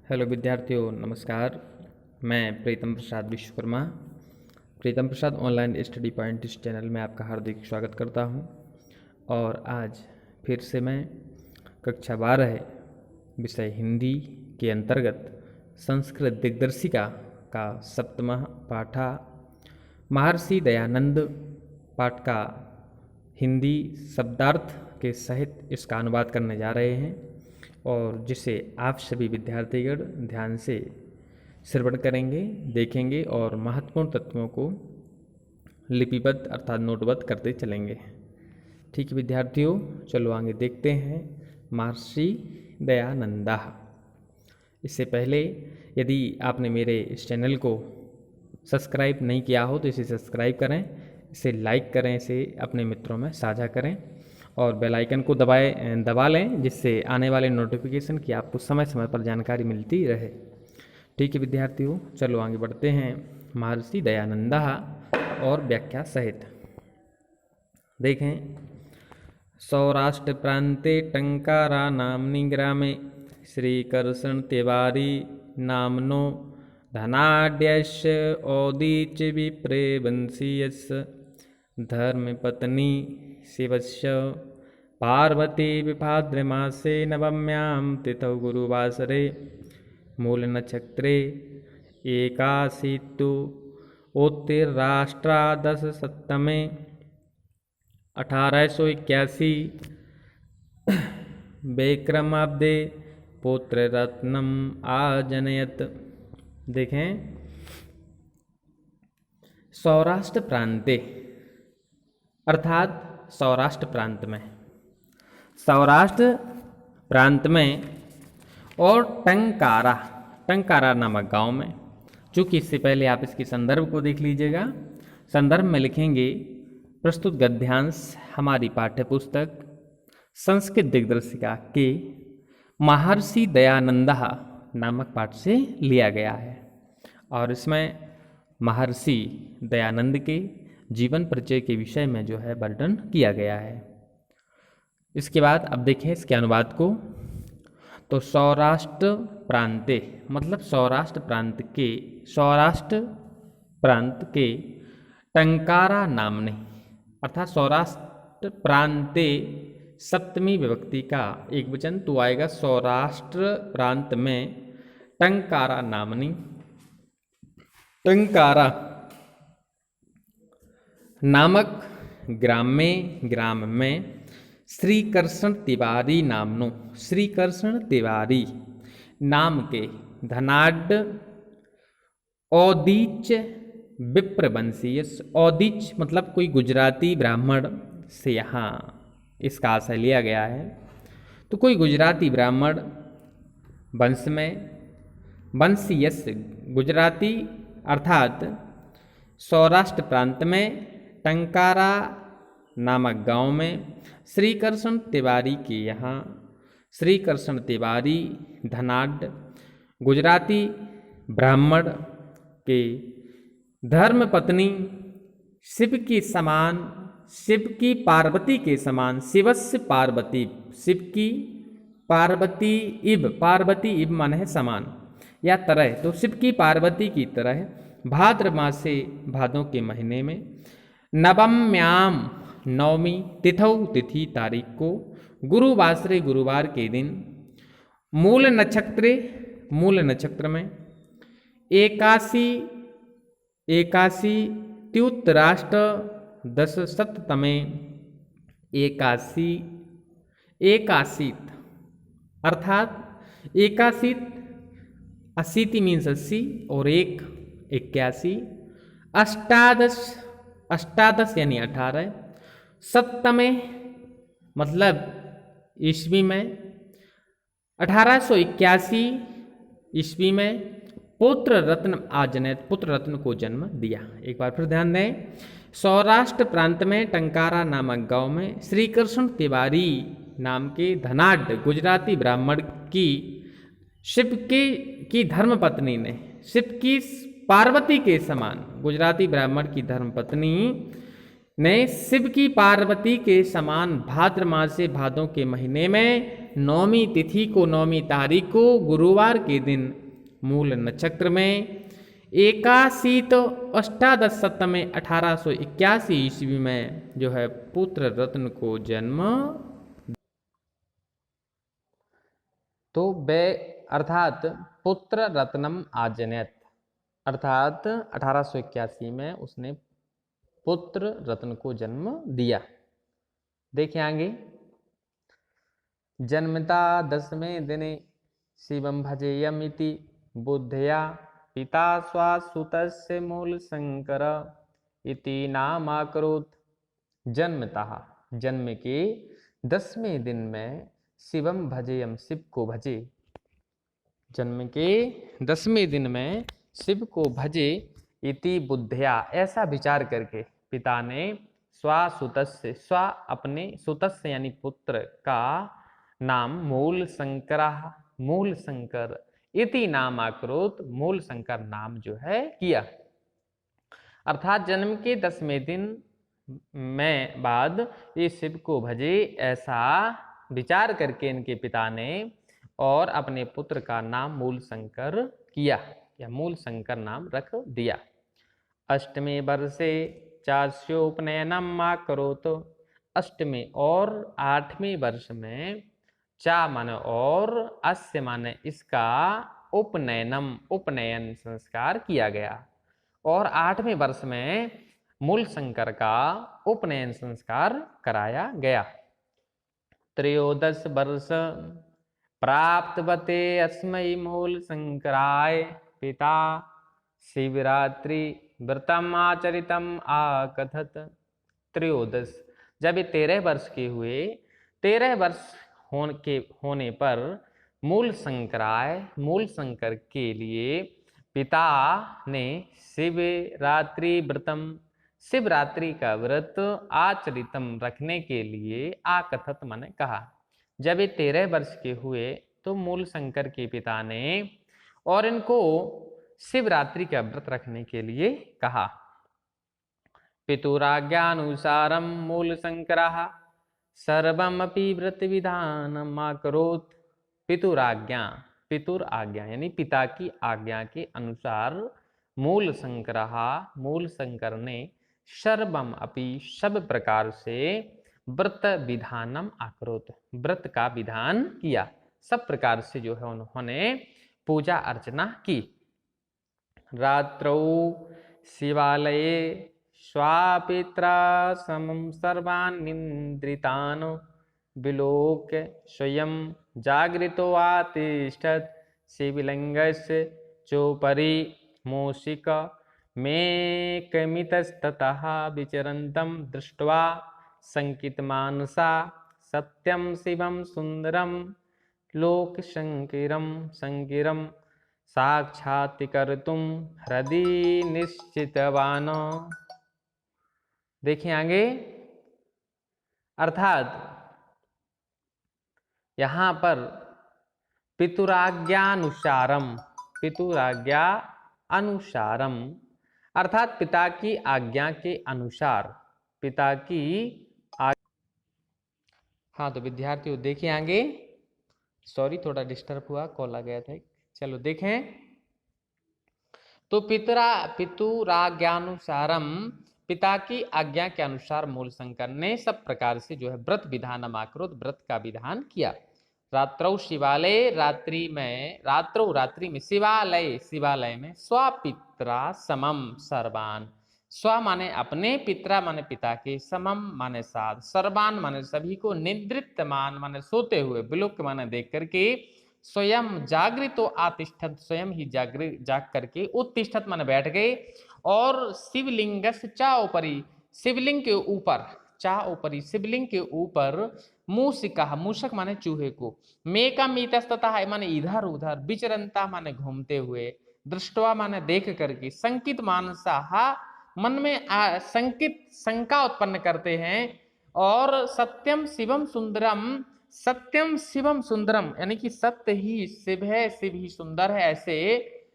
Hello विद्यार्थियों, नमस्कार। मैं प्रीतम प्रसाद विश्वकर्मा, प्रीतम प्रसाद ऑनलाइन स्टडी पॉइंट इस चैनल में आपका हार्दिक स्वागत करता हूं। और आज फिर से मैं कक्षा 12 विषय हिंदी के अंतर्गत संस्कृत दिग्दर्शिका का 7वां पाठा महर्षि दयानंद पाठ का हिंदी शब्दार्थ के सहित इसका अनुवाद करने जा रहे हैं और जिसे आप सभी विद्यार्थीगण ध्यान से श्रवण करेंगे, देखेंगे और महत्वपूर्ण तत्वों को लिपिबद्ध अर्थात नोटबद्ध करते चलेंगे। ठीक है विद्यार्थियों, चलो आगे देखते हैं महर्षि दयानंदा। इससे पहले यदि आपने मेरे इस चैनल को सब्सक्राइब नहीं किया हो तो इसे सब्सक्राइब करें, इसे लाइक करें, इसे अपने मित्रों में साझा करें और बेल आइकन को दबा लें, जिससे आने वाले नोटिफिकेशन की आपको समय समय पर जानकारी मिलती रहे। ठीक है विद्यार्थियों, चलो आगे बढ़ते हैं महर्षि दयानंदा और व्याख्या सहित। देखें, सौराष्ट्र प्रांते टंकारा नामनि ग्रामे श्रीकर्षण तिवारी नामनो धनाढ्यस्य औदीच विप्रे वंशीयस्य धर्मपत्नी शिवस्य पार्वती विभाद्रमासे नवम्यां तिथौ गुरुवासरे मूलनक्षत्रे एकाशीतु उत्तराष्ट्रादशशतमे 1881 विक्रमाब्दे पुत्ररत्नम आजनयत। देखें, सौराष्ट्र प्रांते अर्थात सौराष्ट्र प्रांत में और टंकारा नामक गांव में। चूँकि इससे पहले आप इसके संदर्भ को देख लीजिएगा। संदर्भ में लिखेंगे प्रस्तुत गद्यांश हमारी पाठ्यपुस्तक संस्कृत दिग्दर्शिका के महर्षि दयानंदा नामक पाठ से लिया गया है और इसमें महर्षि दयानंद के जीवन परिचय के विषय में जो है वर्णन किया गया है। इसके बाद अब देखें इसके अनुवाद को। तो सौराष्ट्र प्रांते मतलब सौराष्ट्र प्रांत के टंकारा नामने अर्थात सौराष्ट्र प्रांते सप्तमी विभक्ति का एक वचन तो आएगा। सौराष्ट्र प्रांत में टंकारा नामनी, टंकारा नामक ग्राम में श्रीकर्षण तिवारी नाम के धनाढ्य औदीच विप्रवंशीय, औदीच मतलब कोई गुजराती ब्राह्मण से यहाँ इसका आशय लिया गया है। तो कोई गुजराती ब्राह्मण वंश में वंशीयस गुजराती अर्थात सौराष्ट्र प्रांत में टंकारा नामक गांव में श्रीकर्षण तिवारी के यहाँ श्रीकर्षण तिवारी धनाढ्य गुजराती ब्राह्मण के धर्मपत्नी शिव की पार्वती के समान शिवस्य पार्वती, शिव की पार्वती इव मन है समान या तरह, तो शिव की पार्वती की तरह भाद्र मास से भादों के महीने में नवम्याम नवमी तिथौ तिथि तारीख को गुरुवासरे गुरुवार के दिन मूल नक्षत्र में एकाशी त्युत्तराष्ट्र दशशततमे एकाशीत अर्थात एकाशीत 80 मीन्स 80 और 81 अष्टादश यानी 18 सप्तमे मतलब ईस्वी में 1881 ईस्वी में पुत्र रत्न आजनैत पुत्र रत्न को जन्म दिया। एक बार फिर ध्यान दें, सौराष्ट्र प्रांत में टंकारा नामक गांव में श्रीकृष्ण तिवारी नाम के धनाढ्य गुजराती ब्राह्मण की शिव की धर्मपत्नी ने शिव की पार्वती के समान गुजराती ब्राह्मण की धर्मपत्नी ने शिव की पार्वती के समान भाद्र मासे भादों के महीने में नौमी तिथि को, नौमी तारीख को, गुरुवार के दिन मूल नक्षत्र में एकासी तो अष्टादश सप्तम में 1881 ईस्वी में जो है पुत्र रत्न को जन्म। तो वे अर्थात पुत्र रत्नम आजनयत, अर्थात 1881 में उसने पुत्र रत्न को जन्म दिया। देखिए आगे, जन्मता दसवें दिने शिवम भजेयमिति बुद्धया पिता स्वासुतस्य मूल शंकर इति नामाकरोत्। जन्मतः, जन्म के 10वें दिन में शिवम भजेयम, शिव को भजे, जन्म के 10वें दिन में शिव को भजे, इति बुद्धया, ऐसा विचार करके पिता ने स्वासुतस्य, स्व अपने, सुतस्य यानी पुत्र का नाम मूल शंकर, मूल शंकर, इति नाम आक्रोत, मूल शंकर नाम जो है किया। अर्थात जन्म के 10वें दिन में बाद ये शिव को भजे, ऐसा विचार करके इनके पिता ने और अपने पुत्र का नाम मूल शंकर किया, या मूल शंकर नाम रख दिया। अष्टमे वर्षे चास्योपनयनम आकरोत, अष्टमे और 8वें वर्ष में चा माने और, अस्य माने इसका, उपनयनम उपनयन संस्कार किया गया, और 8वें वर्ष में मूल शंकर का उपनयन संस्कार कराया गया। त्रयोदश वर्ष प्राप्तवते अस्मै मूल शंकराय पिता शिवरात्रि व्रतम आचरितम आकथत। त्रयोदश, जब ये 13 वर्ष के हुए, 13 वर्ष होने पर मूल शंकराय, मूल शंकर के लिए पिता ने शिवरात्रि व्रतम, शिवरात्रि का व्रत आचरितम रखने के लिए, आकथत माने कहा। जब ये 13 वर्ष के हुए तो मूल शंकर के पिता ने और इनको शिवरात्रि का व्रत रखने के लिए कहा। पितुराज्ञानुसारम मूल शंकरः सर्वमपि व्रत विधानम आकरोत्। पितुराज्ञा, पितुर आज्ञा यानी पिता की आज्ञा के अनुसार मूल शंकरः, मूल शंकर ने सर्वम अपि, सब प्रकार से, व्रत विधानम आकरोत्, व्रत का विधान किया, सब प्रकार से जो है उन्होंने पूजा अर्चना की। रात्रौ शिवालये स्वापित्रा समं सर्वान् निन्द्रितान् विलोक्य स्वयं जागृतो आतिष्ठत् शिवलिङ्गस्य चोपरि मूषिक मेकमितस्ततः विचरन्तं दृष्ट्वा शङ्कितमानसा सत्यं शिवं सुन्दरं लोकशङ्किरं शङ्किरं साक्षात्कर्तुं हृदि निश्चितवान्। देखिए आगे, अर्थात यहां पर पितुराज्ञानुसारम, पितुराज्ञा अनुसारम, अर्थात पिता की आज्ञा के अनुसार, पिता की हाँ तो विद्यार्थियों देखिए आगे, सॉरी थोड़ा डिस्टर्ब हुआ, कॉल आ गया था। चलो देखें, तो पितुराज्ञानुसारम, पिता की आज्ञा के अनुसार मूल शंकर ने सब प्रकार से जो है व्रत विधान आकृत, व्रत का विधान किया। रात्रौ शिवालय, रात्रि में, रात्रौ रात्रि में, शिवालय, शिवालय में, स्वापित्रा समम सर्वान, स्व माने अपने, पित्रा माने पिता के, समम माने साथ, सर्वान माने सभी को, निद्रितमान माने सोते हुए, विलोक माने देख करके, स्वयं जागृतो आतिष्ठत, स्वयं ही जाग करके, उत्तिष्ठत माने बैठ गए, और शिवलिंगस्य चा ऊपरी, शिवलिंग के ऊपर, चा ऊपरी, शिवलिंग के ऊपर, मूषिका, मूषक माने चूहे को, मेकम इतस्ततः माने इधर उधर, विचरंता माने घूमते हुए, दृष्टवा माने देख करके, संकित मानसा, मन में संकित, शंका उत्पन्न करते हैं, और सत्यम शिवम सुंदरम, सत्यम शिवम सुंदरम यानी कि सत्य ही शिव है, शिव ही सुंदर है, ऐसे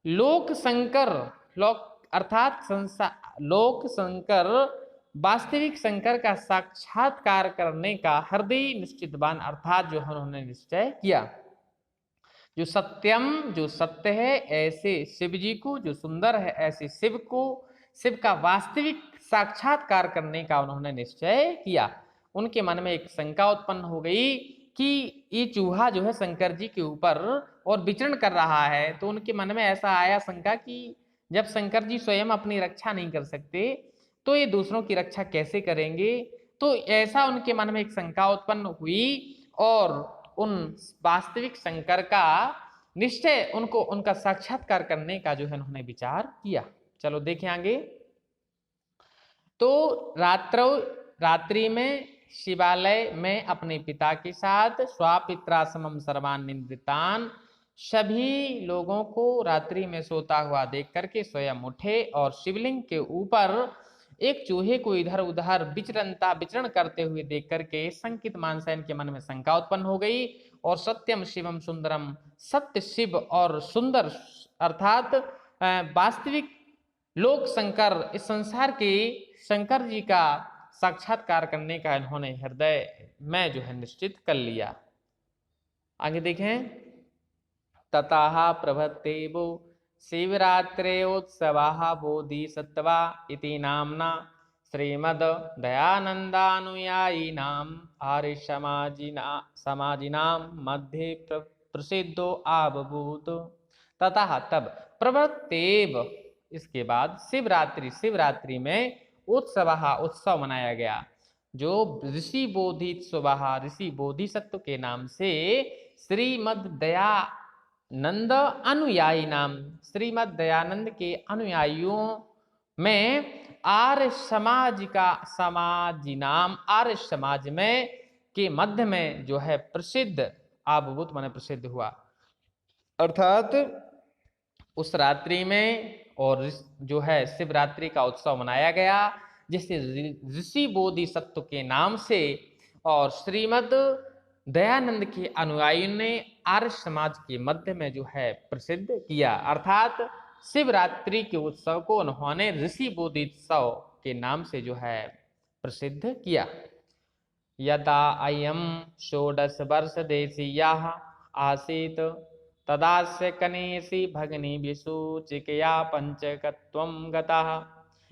लोक शंकर, लोक अर्थात लोक शंकर वास्तविक शंकर का साक्षात्कार करने का हृदय निश्चितवान, अर्थात जो है उन्होंने निश्चय किया। जो सत्यम, जो सत्य है, ऐसे शिव जी को, जो सुंदर है ऐसे शिव को, शिव का वास्तविक साक्षात्कार करने का उन्होंने निश्चय किया। उनके मन में एक शंका उत्पन्न हो गई कि ये चूहा जो है शंकर जी के ऊपर और विचरण कर रहा है। तो उनके मन में ऐसा आया शंका कि जब शंकर जी स्वयं अपनी रक्षा नहीं कर सकते तो ये दूसरों की रक्षा कैसे करेंगे। तो ऐसा उनके मन में एक शंका उत्पन्न हुई और उन वास्तविक शंकर का निश्चय, उनको उनका साक्षात्कार करने का जो है उन्होंने विचार किया। चलो देखें आगे। तो रात्रि में शिवालय में अपने पिता के साथ स्वापित्राश्रमम सर्वान निंदितान, सभी लोगों को रात्रि में सोता हुआ देख करके स्वयं उठे और शिवलिंग के ऊपर एक चूहे को इधर उधर विचरण करते हुए देख करके संकित मानसेन के मन में शंका उत्पन्न हो गई। और सत्यम शिवम सुंदरम, सत्य शिव और सुंदर अर्थात वास्तविक लोक शंकर, इस संसार के शंकर जी का साक्षात्कार करने का इन्होंने हृदय में जो है निश्चित कर लिया। आगे देखें। ततः प्रभृतेवो शिवरात्र्योत्सवाः बोधिसत्त्वा इति नाम्ना श्रीमद् दयानन्दानुयायिनाम् आर्यसमाजिनां मध्ये प्रसिद्धो आबभूत। ततः तब, प्रभृतेव इसके बाद, शिवरात्रि में उत्सव मनाया गया, जो ऋषि बोधित्सव, ऋषि बोधिसत्व के नाम से श्रीमद् दयानंद अनुयायी नाम, श्रीमद् दयानंद के अनुयायियों में आर्य समाज में के मध्य में जो है प्रसिद्ध, आबभूत माने प्रसिद्ध हुआ। अर्थात उस रात्रि में और जो है शिवरात्रि का उत्सव मनाया गया, जिसे ऋषि बोधिसत्व के नाम से और श्रीमद् दयानंद के अनुयायियों ने आर्य समाज के मध्य में जो है प्रसिद्ध किया। अर्थात शिवरात्रि के उत्सव को उन्होंने ऋषि बोधित्सव के नाम से जो है प्रसिद्ध किया। यदा अयम षोडश वर्ष देशीयाः आसीत तदास्य कनेसी भगनी विसूचिकया पंचकत्वं गतः।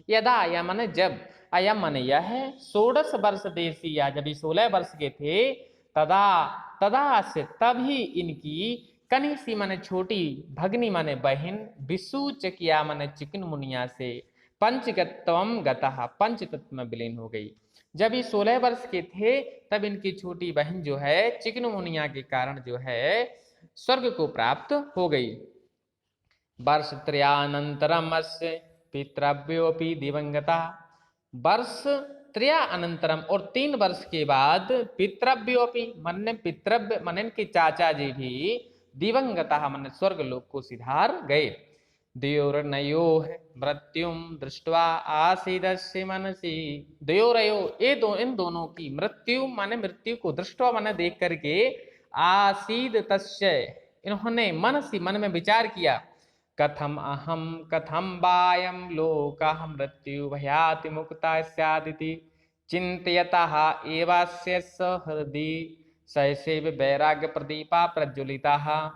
यदा अयम माने जब, अयम माने यह, षोडश वर्ष देशीया जब 16 वर्ष के थे, तदा से तभी इनकी, कनीसी माने छोटी, भगनी माने बहन, विसूचकिया माने चिकन मुनिया से, पंचकत्वम गतः पंचतत्व में विलीन हो गई। जब ये 16 वर्ष के थे तब इनकी छोटी बहन जो है चिकन मुनिया के कारण जो है स्वर्ग को प्राप्त हो गई। वर्ष त्रयानंतरम अस्य पितृव्योपि दिवंगता, वर्ष त्रयानंतरम और 3 वर्ष के बाद, पितृव्योपि मन पितृव्य मन के चाचा जी भी, दिवंगता मन स्वर्ग लोक को सिधार गए। द्योर्नयो मृत्युम दृष्ट्वा आसीदस्य मनसि, द्योरयो इन दोनों की, मृत्यु माने मृत्यु को, दृष्ट्वा माने देख करके, आसीद तस्य इन्होंने मन में विचार किया, कथम अहम कथम वायम लोकः मृत्यु भयाति मुक्ता स्यादिति चिंतयतः एवास्य हृदि सैसेव वैराग्य प्रदीपा प्रज्वलिता।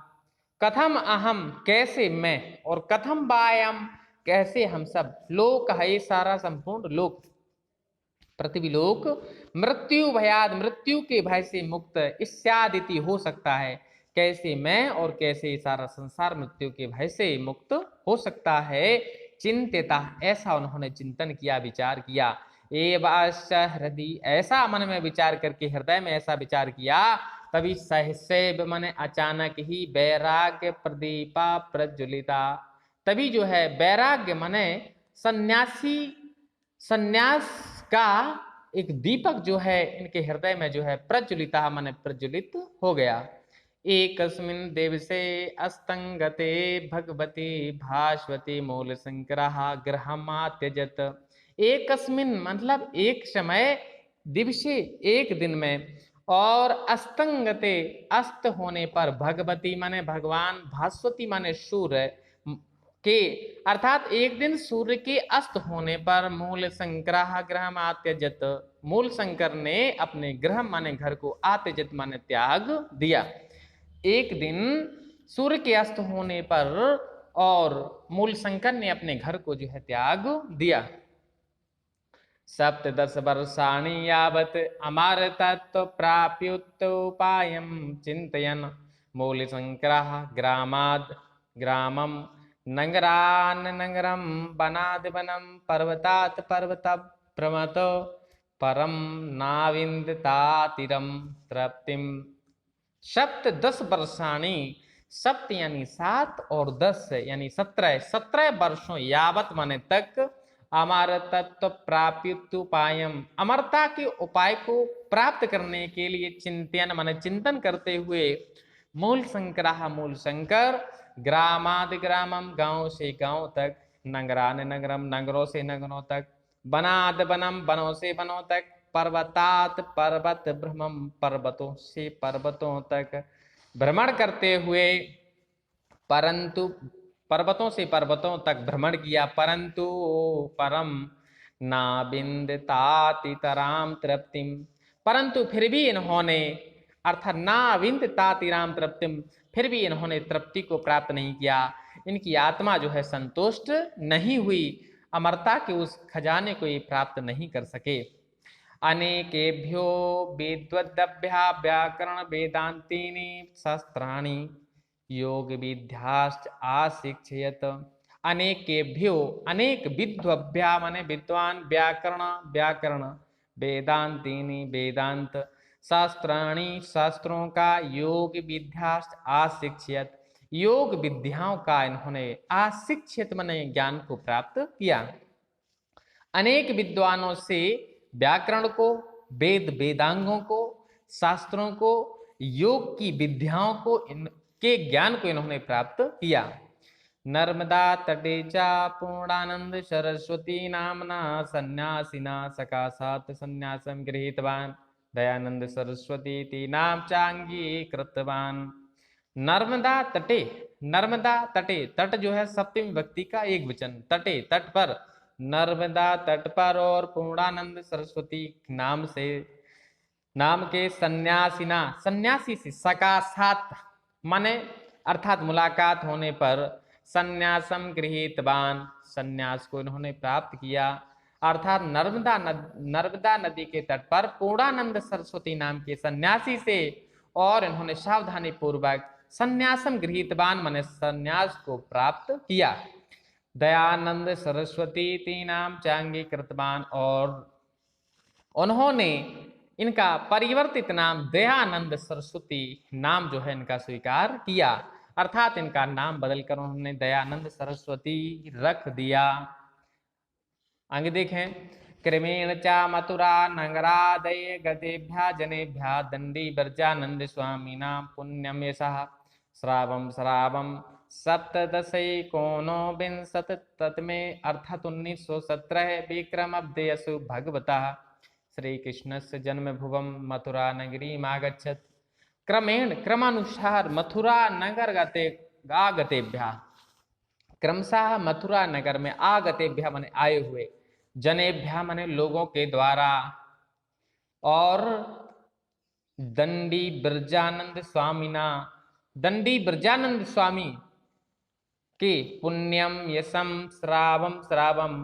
कथम अहम कैसे मैं, और कथम वायम कैसे हम सब, लोक है सारा संपूर्ण लोक, पृथ्वी लोक, मृत्यु भयाद मृत्यु के भय से मुक्त, इत्यादि हो सकता है, कैसे मैं और कैसे सारा संसार मृत्यु के भय से मुक्त हो सकता है। चिंतिता ऐसा उन्होंने चिंतन किया, विचार किया। एवाश्च हृदय ऐसा मन में विचार करके, हृदय में ऐसा विचार किया, तभी सहसेव माने अचानक ही, वैराग्य प्रदीपा प्रज्वलिता, तभी जो है वैराग्य माने सन्यास का एक दीपक जो है इनके हृदय में जो है प्रज्वलिता माने प्रज्वलित हो गया। एकस्मिन् दिवसे अस्तंगते भगवती भास्वती मूल शंकरः गृहमा त्यजत। एकस्मिन् मतलब एक समय, दिवसे एक दिन में, और अस्तंगते अस्त होने पर, भगवती माने भगवान, भास्वती माने सूर्य, कि अर्थात एक दिन सूर्य के अस्त होने पर मूल शंकर ग्रह आत्यजत, मूल शंकर ने अपने ग्रह माने घर को आत्यजत माने त्याग दिया। एक दिन सूर्य के अस्त होने पर और मूल शंकर ने अपने घर को जो है त्याग दिया। सप्तदश वर्षाणि यावत् अमरतत्व प्राप्युत्तोपायं चिन्तयन् मूलशङ्करः ग्रामाद् ग्रामं नगरान् नगरं वनाद् वनं पर्वतात् पर्वतं भ्रमत परं नाविन्दतातिरं तृप्तिं। सप्तदश वर्षाणि, सप्त यानी 7 और 10 यानी 17 वर्षों यावत माने तक अमर तत्व प्राप्युपायम, अमरता के उपाय को प्राप्त करने के लिए चिंतन माने चिंतन करते हुए मूल शंकर, मूल शंकर ग्रामाद ग्रामम, गांव से गांव तक, नगरान नगरम, नगरों से नगरों तक, वनाद वनम, वनों से वनों तक, पर्वतात पर्वत भ्रमम, पर्वतों से पर्वतों तक भ्रमण करते हुए, परंतु पर्वतों से पर्वतों तक भ्रमण किया, परंतु परम ना विंदतातितराम तृप्तिम, परंतु फिर भी इन्होंने अर्थात ना विंदतातिराम तृप्तिम, फिर भी इन्होंने तृप्ति को प्राप्त नहीं किया। इनकी आत्मा जो है संतुष्ट नहीं हुई, अमरता के उस खजाने को ये प्राप्त नहीं कर सके। अनेकेभ्यो विद्वद्भ्या व्याकरण वेदांतीनि शास्त्राणि योग विद्याश्च आशिक्षयत। अनेकेभ्यो, अनेक विद्वभ्या माने विद्वान, व्याकरण व्याकरण, वेदांतीनि वेदांत, शास्त्राणि शास्त्रों का, योग विद्याश्च आशिक्षयत, योग विद्याओं का इन्होंने आशिक्षित माने ज्ञान को प्राप्त किया। अनेक विद्वानों से व्याकरण को, वेद वेदांगों को, शास्त्रों को, योग की विद्याओं को, इनके ज्ञान को इन्होंने प्राप्त किया। नर्मदा तटे चा पूर्णानंद सरस्वती नामना सन्यासिना सकाशात् सन्यासं गृहीतवान् दयानंद सरस्वती ती नाम चांगीकृतवान्। नर्मदा तटे, नर्मदा तटे, तट जो है सप्तमी विभक्ति का एक वचन, तटे तट पर, नर्मदा तट पर और पूर्णानंद सरस्वती नाम से, नाम के सन्यासिना, सन्यासी से, सकाशात माने अर्थात मुलाकात होने पर, सन्यासम गृहीतवान, सन्यास को इन्होंने प्राप्त किया, अर्थात नर्मदा नदी के तट पर पूर्णानंद सरस्वती नाम के सन्यासी से, और इन्होंने सावधानी पूर्वक सन्यासम गृहीतवान माने सन्यास को प्राप्त किया। दयानंद सरस्वती तीनाम चांगीकृतवान, और उन्होंने इनका परिवर्तित नाम दयानंद सरस्वती नाम जो है इनका स्वीकार किया, अर्थात इनका नाम बदलकर उन्होंने दयानंद सरस्वती रख दिया। आगे देखें, क्रमेण चा मथुरा नगरादय गतेभ्या जनेभ्या दंडी ब्रजानंद स्वामीना पुण्यम यशः श्रावम श्रावम सप्तदशैकोनो विंशत तत्मे, अर्थात 1917 विक्रम अब्दयसु भगवता श्री कृष्ण से जन्म भुवम मथुरा नगरी मागच्छत। क्रमेण क्रमानुसार मथुरा नगर आगतेभ्या, क्रमशः मथुरा नगर में, आगतेभ्या माने आए हुए, जनेभ्या माने लोगों के द्वारा, और दंडी ब्रजानंद स्वामीना, दंडी ब्रजानंद स्वामी के पुण्यम यशम श्रावम श्रावम,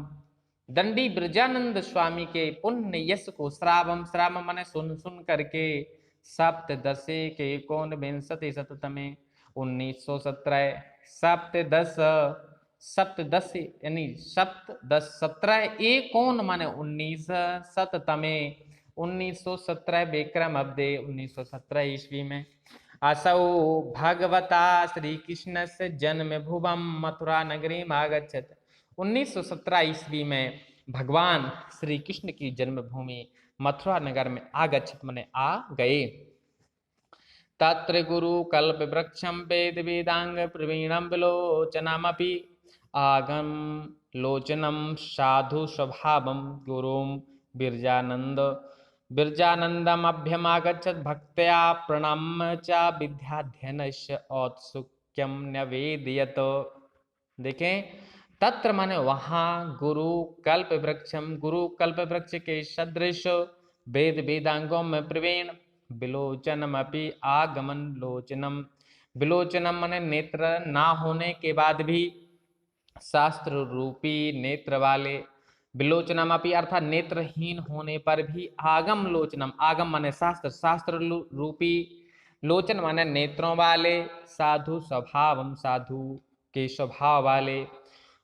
दंडी ब्रजानंद स्वामी के पुण्य यश को, श्रावम श्रावम माने सुन सुन करके, सप्तदशे के कौन विंशति शततमे 1917, सप्तदश, सप्तदश यानी सप्तदश 17 एकोन माने 19 शततमे 1917 विक्रम अब्दे 1917 ईस्वी में, असौ भगवता श्री कृष्ण से जन्म भुवम मथुरा नगरी आगच्छत। 1917 ईस्वी में भगवान श्री कृष्ण की जन्मभूमि मथुरा नगर में आगच्छत माने आ गए। तत्र गुरु कल्प वृक्षम वेद वेदांग प्रवीणम विलोचनमपि आगम लोचनम साधु स्वभावम गुरुम बिरजानंद बिरजानंदम अभ्यमागच्छत भक्त्या प्रणम्य च विद्याध्ययनस्य औत्सुक्यम न्यवेदयत। देखें, तत्र माने वहाँ, गुरु कल्प वृक्षम, गुरु कल्प वृक्ष के सदृश, वेद वेदांगों में प्रवीण, विलोचनम अपि आगमन लोचनम, विलोचनम माने नेत्र ना होने के बाद भी शास्त्र रूपी नेत्र वाले, विलोचनम अपि अर्थात नेत्रहीन होने पर भी आगम लोचनम, आगम माने शास्त्र, शास्त्र रूपी, लोचन माने नेत्रों वाले, साधु स्वभावम साधु के स्वभाव वाले,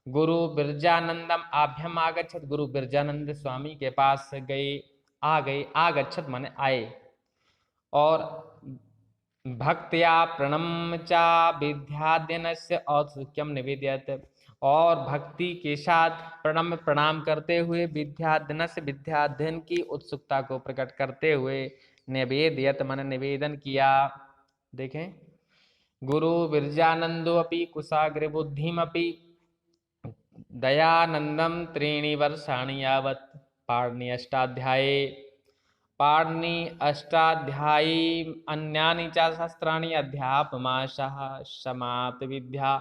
गुरु बिरजानंदम आभ्यम आगच्छत, गुरु बिरजानंद स्वामी के पास गए, आ गए, आगच्छत माने आए, और भक्त्या प्रणम चा विद्याध्ययनस्य औत्सुक्यम निवेदयत, और भक्ति के साथ प्रणाम करते हुए विद्याध्ययनस्य, विद्याध्ययन की उत्सुकता को प्रकट करते हुए निवेदयत मन निवेदन किया। देखें, गुरु विरजानंदो अपि कुशाग्र बुद्धिमपि दयानंदम त्रीणि वर्षाणि यावत् पाणि अष्टाध्याये, पाणि अष्टाध्यायी अन्यानि च शास्त्राणि अध्यापमाशः समाप्त विद्या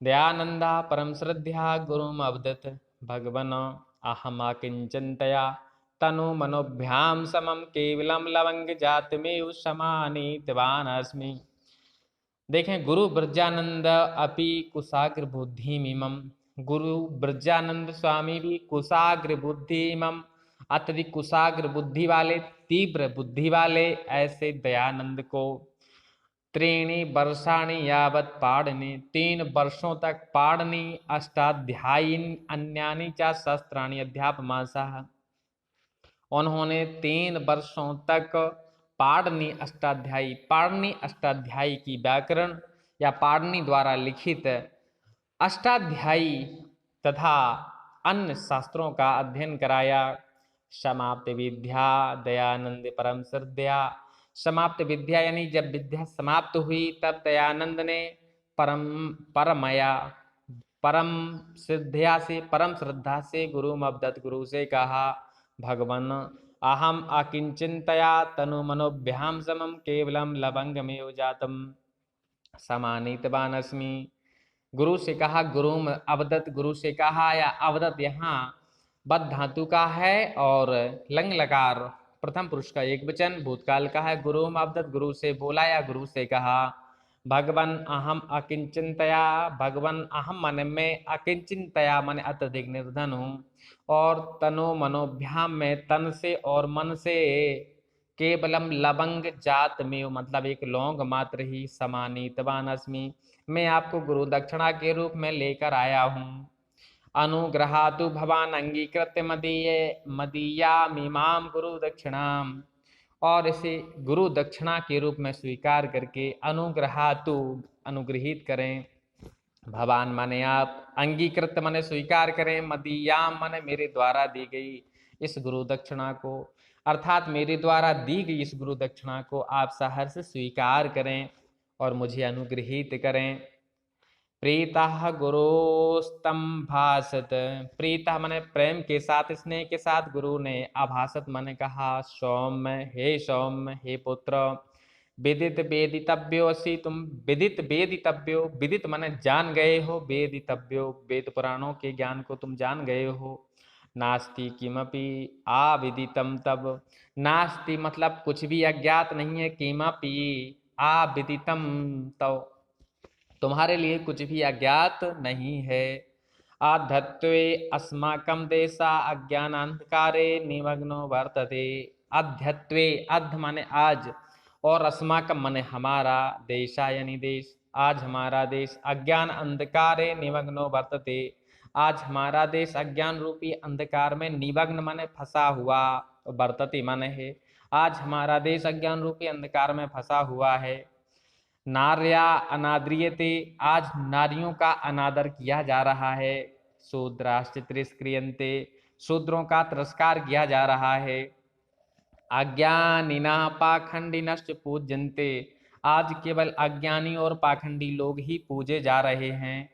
दयानंदा परम श्रद्धा गुरुम अवदत् भगवन अहमाकिंचन्तया तनु मनोभ्याम समम केवलम लवंग जातमेव समानीतवान अस्मि। देखें, गुरु ब्रजानंद अपि कुशाग्र बुद्धिमिमम, गुरु ब्रजानंद स्वामी भी कुशाग्र बुद्धिमम, अत्यधिक कुशाग्र बुद्धि वाले, तीव्र बुद्धि वाले ऐसे दयानंद को, त्रीणि वर्षाणि यावत् पाणिनि, 3 वर्षों तक, पाणिनि अष्टाध्यायीन अन्यानि च शस्त्राणि अध्यापमासः, उन्होंने 3 वर्षों तक पाणिनि अष्टाध्यायी, पाणिनि अष्टाध्यायी की व्याकरण या पाणिनि द्वारा लिखित अष्टाध्यायी तथा अन्य शास्त्रों का अध्ययन कराया। समाप्त विद्या दयानंद परम श्रद्धा, समाप्त विद्या यानी जब विद्या समाप्त हुई तब दयानंद ने परमया परम श्रद्धा से, परम श्रद्धा से गुरु अवदत्, गुरु से कहा, भगवन अहम अकिंचितया तनु मनोभ्याम समम केवलम लवंगमेव जातम समानीतवान अस्मि। गुरु से कहा, गुरु अवदत्, गुरु से कहा, या अवदत् यहाँ बद धातु का है और लंग लकार प्रथम पुरुष का एक वचन भूतकाल का है। गुरु अवदत्, गुरु से बोला या गुरु से कहा, भगवन अहम अकिंचितया, भगवन अहम मन में, अकिंचितया मन अत्यधिक निर्धन हूँ, और तनो मनोभ्याम में तन से और मन से, केवलम लवंग जात में मतलब एक लौंग मात्र ही, समानीतवान अस्मि मैं आपको गुरु दक्षिणा के रूप में लेकर आया हूँ। अनुग्रहातु भवान अंगीकृत्य मदीया मीमाम गुरु दक्षिणाम, और इसे गुरु दक्षिणा के रूप में स्वीकार करके, अनुग्रहातु अनुग्रहित करें, भवान माने आप, अंगीकृत माने स्वीकार करें, मदीयाम माने मेरे द्वारा दी गई इस गुरु दक्षिणा को, अर्थात मेरे द्वारा दी गई इस गुरु दक्षिणा को आप सहर्ष स्वीकार करें और मुझे अनुग्रहित करें। प्रीतः गुरुस्तम भाषत, प्रीतः माने प्रेम के साथ, स्नेह के साथ, गुरु ने आभासत माने कहा, सौम्य हे सौम्य, हे पुत्र, विदित वेदितव्यो असि, तुम विदित वेदितव्यो, विदित माने जान गए हो, वेदितव्यो वेद पुराणों के ज्ञान को तुम जान गए हो, नास्ति किमपि आविदितम तब, नास्ति मतलब कुछ भी अज्ञात नहीं है, किमपि आविदितम तब तुम्हारे लिए कुछ भी अज्ञात नहीं है। आध्यत्वे अस्माकं देशा अज्ञानांधकारे निमग्नो वर्तते, अध्यत्वे अध माने आज, और अस्माकं माने हमारा, देशा यानी देश, आज हमारा देश, अज्ञान अंधकारे निमग्नो वर्तते, आज हमारा देश अज्ञान रूपी अंधकार में, निमग्न माने फंसा हुआ, वर्तते माने है, आज हमारा देश अज्ञान रूपी अंधकार में फंसा हुआ है। नार्या अनाद्रियते, आज नारियों का अनादर किया जा रहा है, शूद्राश्च तिरस्क्रियन्ते, शूद्रों का तिरस्कार किया जा रहा है, अज्ञानिना पाखंडिनश्च पूज्यन्ते, आज केवल अज्ञानी और पाखंडी लोग ही पूजे जा रहे हैं।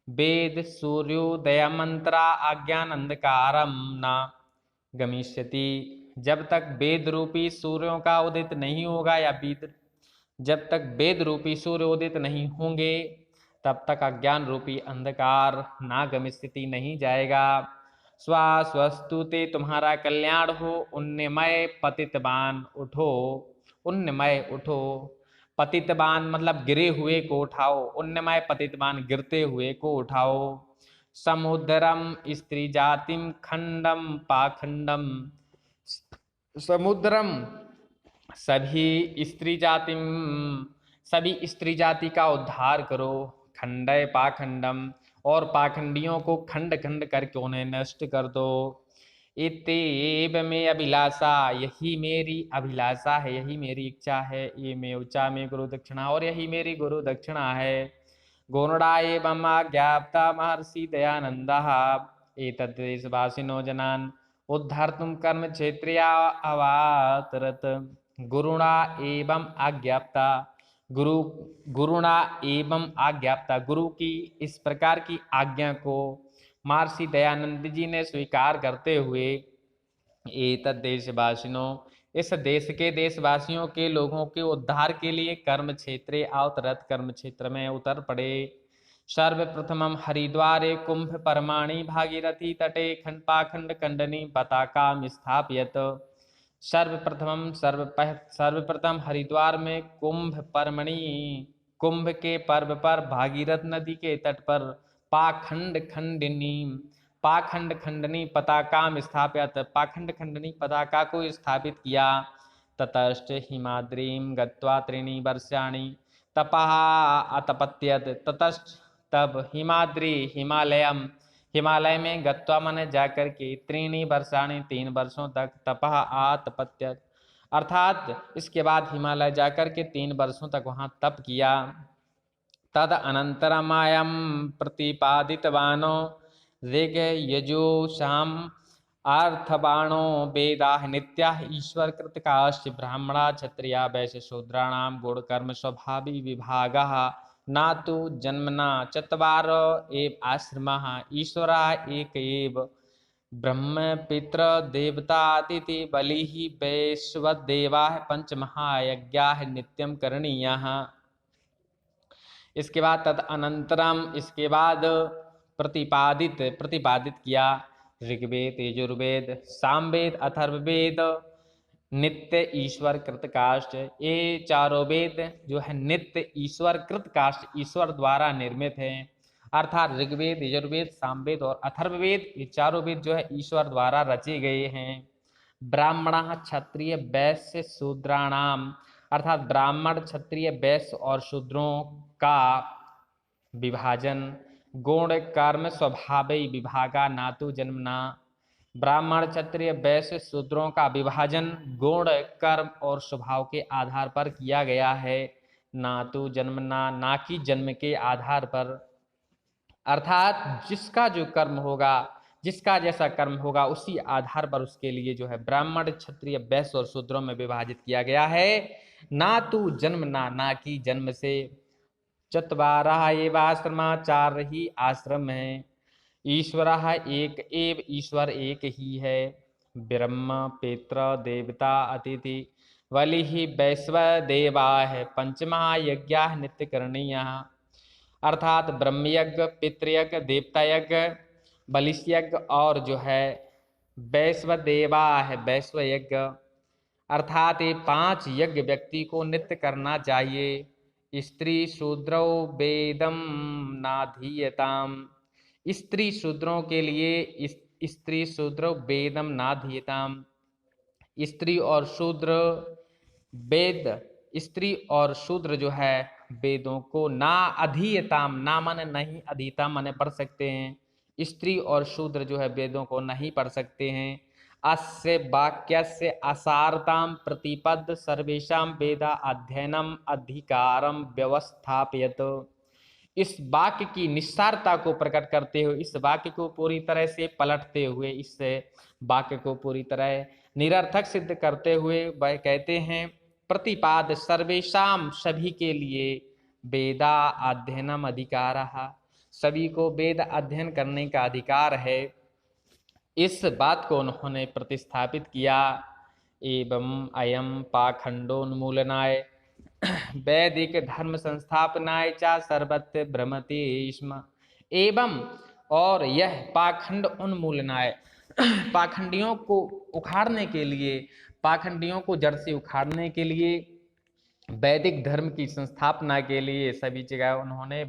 वेद सूर्योदय मंत्रा अज्ञान अंधकारम न गमिष्यति, जब तक वेद रूपी सूर्यों का उदित नहीं होगा, या जब तक वेद रूपी सूर्य उदित नहीं होंगे, तब तक अज्ञान रूपी अंधकार नागम स्थिति नहीं जाएगा। स्वस्तु ते तुम्हारा कल्याण हो, उन्नमय पतितवान उठो, उन्नमय उठो। पतितवान मतलब गिरे हुए को उठाओ, उन्नमय पतितवान गिरते हुए को उठाओ। समुद्रम स्त्री जातिम खंडम पाखंडम, समुद्रम सभी स्त्री जाति, सभी स्त्री जाति का उद्धार करो। खंडय पाखंडम, और पाखंडियों को खंड खंड करके उन्हें नष्ट कर दो। इतेव में अभिलाषा, यही मेरी अभिलाषा है, यही मेरी इच्छा है। ये में उच्चा में गुरु दक्षिणा, और यही मेरी गुरु दक्षिणा है। गुणड़ा एवं आज्ञाप्ता महर्षि दयानंदः एतद्देशवासिनो जनान् उद्धर्तुं कर्म क्षेत्रिया अवातरत। गुरुणा एवं आज्ञाप्ता, गुरुणा एवं आज्ञाप्ता, गुरु की इस प्रकार की आज्ञा को महर्षि दयानंद जी ने स्वीकार करते हुए एतद् देशवासिनो, इस देश के देशवासियों के लोगों के उद्धार के लिए कर्म क्षेत्रे अवतरत, कर्म क्षेत्र में उतर पड़े। सर्वप्रथमम हरिद्वारे कुंभ परमाणि भागीरथी तटे खंड पाखंड खंडनी पताका स्थापयत। सर्वप्रथम हरिद्वार में कुंभ परमणि, कुंभ के पर्व पर भागीरथ नदी के तट पर पाखंड खंडनी, पाखंड खंडनी पताका स्थापित, पाखंड खंडनी पताका को स्थापित किया। ततश्च हिमाद्रीम गत्वा त्रीणि वर्षाणि तपः अतपत्यत। ततश्च तब हिमाद्री हिमालयम, हिमालय में गत्वा माने जाकर के त्रीणि वर्षाणि 3 वर्षों तक तपः आतपत्यत, अर्थात इसके बाद हिमालय जाकर के 3 वर्षों तक वहां तप किया। तद अनंतरमायम प्रतिपादितवानो ऋग यजुषाम अर्थबाणो वेदाः नित्याः ईश्वर कृतकाश्च ब्राह्मणा क्षत्रिया वैश्य शूद्राणाम गुण कर्म स्वभावी विभागः न तो जन्मना चत्वारो एव आश्रमः ईश्वरः एक एव ब्रह्म पितृ देवतातिथि बलिः वैश्वदेवाः पंचमहायज्ञाः नित्यं करणीयाः। इसके बाद तद अनंतरम, इसके बाद प्रतिपादित किया ऋग्वेद यजुर्वेद सामवेद अथर्ववेद नित्य ईश्वर कृतकाष्ठ। ये चारों वेद जो है नित्य ईश्वर कृतकाष्ठ, ईश्वर द्वारा निर्मित हैं। अर्थात ऋग्वेद यजुर्वेद सामवेद और अथर्ववेद, ये चारों वेद जो है ईश्वर द्वारा रचे गए हैं। ब्राह्मण क्षत्रिय वैश्य शूद्राणाम, अर्थात ब्राह्मण क्षत्रिय वैश्य और शूद्रों का विभाजन। गुण कर्म स्वभावी विभागा नातु जन्मना, ब्राह्मण क्षत्रिय वैश्य शूद्रों का विभाजन गुण कर्म और स्वभाव के आधार पर किया गया है, नातु जन्मना, ना कि जन्म के आधार पर। अर्थात जिसका जो कर्म होगा, जिसका जैसा कर्म होगा उसी आधार पर उसके लिए जो है ब्राह्मण क्षत्रिय वैश्य और शूद्रों में विभाजित किया गया है, ना तू जन्म ना कि जन्म से। चत्वारः एव आश्रमा, 4 ही आश्रम है। ईश्वरः एक एव, ईश्वर एक ही है। ब्रह्म पितृ देवता अतिथि बलिः वैश्वदेवाः पंचमहायज्ञाः नित्य करणीयाः। अर्थात ब्रह्मयज्ञ, पितृयज्ञ, देवतायज्ञ, बलिष्यज्ञ और जो है वैश्वदेवा है वैश्वयज्ञ, अर्थात ये 5 यज्ञ व्यक्ति को नित्य करना चाहिए। स्त्री शूद्रौ वेदम नाधीयताम, स्त्री शूद्रों के लिए स्त्री शूद्रौ वेदम नाधीयताम, स्त्री और शूद्र वेद, स्त्री और शूद्र जो है वेदों को ना अधीयताम, ना माने नहीं, अधीता माने पढ़ सकते हैं। स्त्री और शूद्र जो है वेदों को नहीं पढ़ सकते हैं। अस्य वाक्यस्य असारताम प्रतिपद सर्वेषां वेदा अध्ययनम अधिकारम व्यवस्थापयत। इस वाक्य की निस्सारता को प्रकट करते हुए, इस वाक्य को पूरी तरह से पलटते हुए, इस वाक्य को पूरी तरह निरर्थक सिद्ध करते हुए वह कहते हैं प्रतिपाद सर्वेषाम, सभी के लिए, वेदा अध्ययनम अधिकारः, सभी को वेद अध्ययन करने का अधिकार है। इस बात को उन्होंने प्रतिस्थापित किया। एवं अयम पाखंडोन्मूलनाय वैदिक धर्म संस्थापनाय च सर्वत्र भ्रमति स्म। एवं और यह पाखंड उन्मूलनाय, पाखंडियों को उखाड़ने के लिए, पाखंडियों को जड़ से उखाड़ने के लिए, वैदिक धर्म की संस्थापना के लिए सभी जगह उन्होंने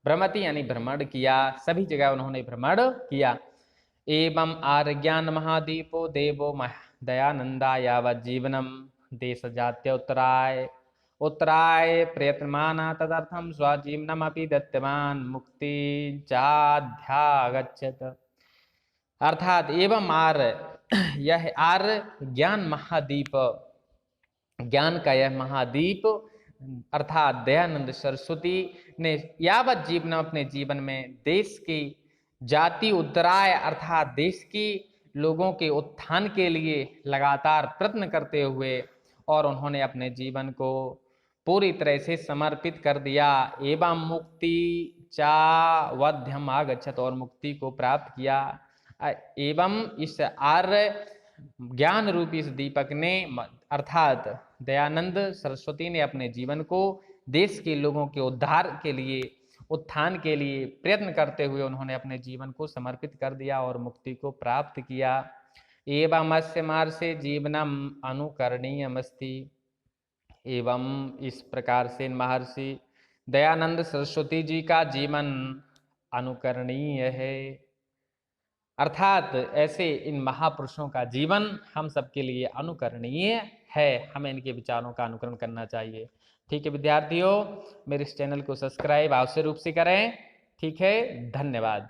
भ्रमति यानी भ्रमण किया, सभी जगह उन्होंने भ्रमण किया। एवं आर्ज्ञान महादीपो देवो दयानंदा यावत जीवनम देश जात्य उत्तराय प्रयत्नमाना तदर्थम स्वजीवनमपि दत्तवान मुक्ति चाध्यागच्छत। अर्थात एवं यह आर्य ज्ञान महादीप, ज्ञान का यह महादीप अर्थात दयानंद सरस्वती ने यावत जीवन अपने जीवन में देश की जाति उद्धराय अर्थात देश की लोगों के उत्थान के लिए लगातार प्रयत्न करते हुए और उन्होंने अपने जीवन को पूरी तरह से समर्पित कर दिया। एवं मुक्ति चावध्यम आगच्छत और मुक्ति को प्राप्त किया। एवं इस आर्य ज्ञान रूपी इस दीपक ने अर्थात दयानंद सरस्वती ने अपने जीवन को देश के लोगों के उद्धार के लिए, उत्थान के लिए प्रयत्न करते हुए उन्होंने अपने जीवन को समर्पित कर दिया और मुक्ति को प्राप्त किया। एवं अस्य मार्से जीवनम अनुकरणीयमस्ति। एवं इस प्रकार से महर्षि दयानंद सरस्वती जी का जीवन अनुकरणीय है, अर्थात ऐसे इन महापुरुषों का जीवन हम सबके लिए अनुकरणीय है, हमें इनके विचारों का अनुकरण करना चाहिए। ठीक है विद्यार्थियों, मेरे इस चैनल को सब्सक्राइब अवश्य रूप से करें। ठीक है, धन्यवाद।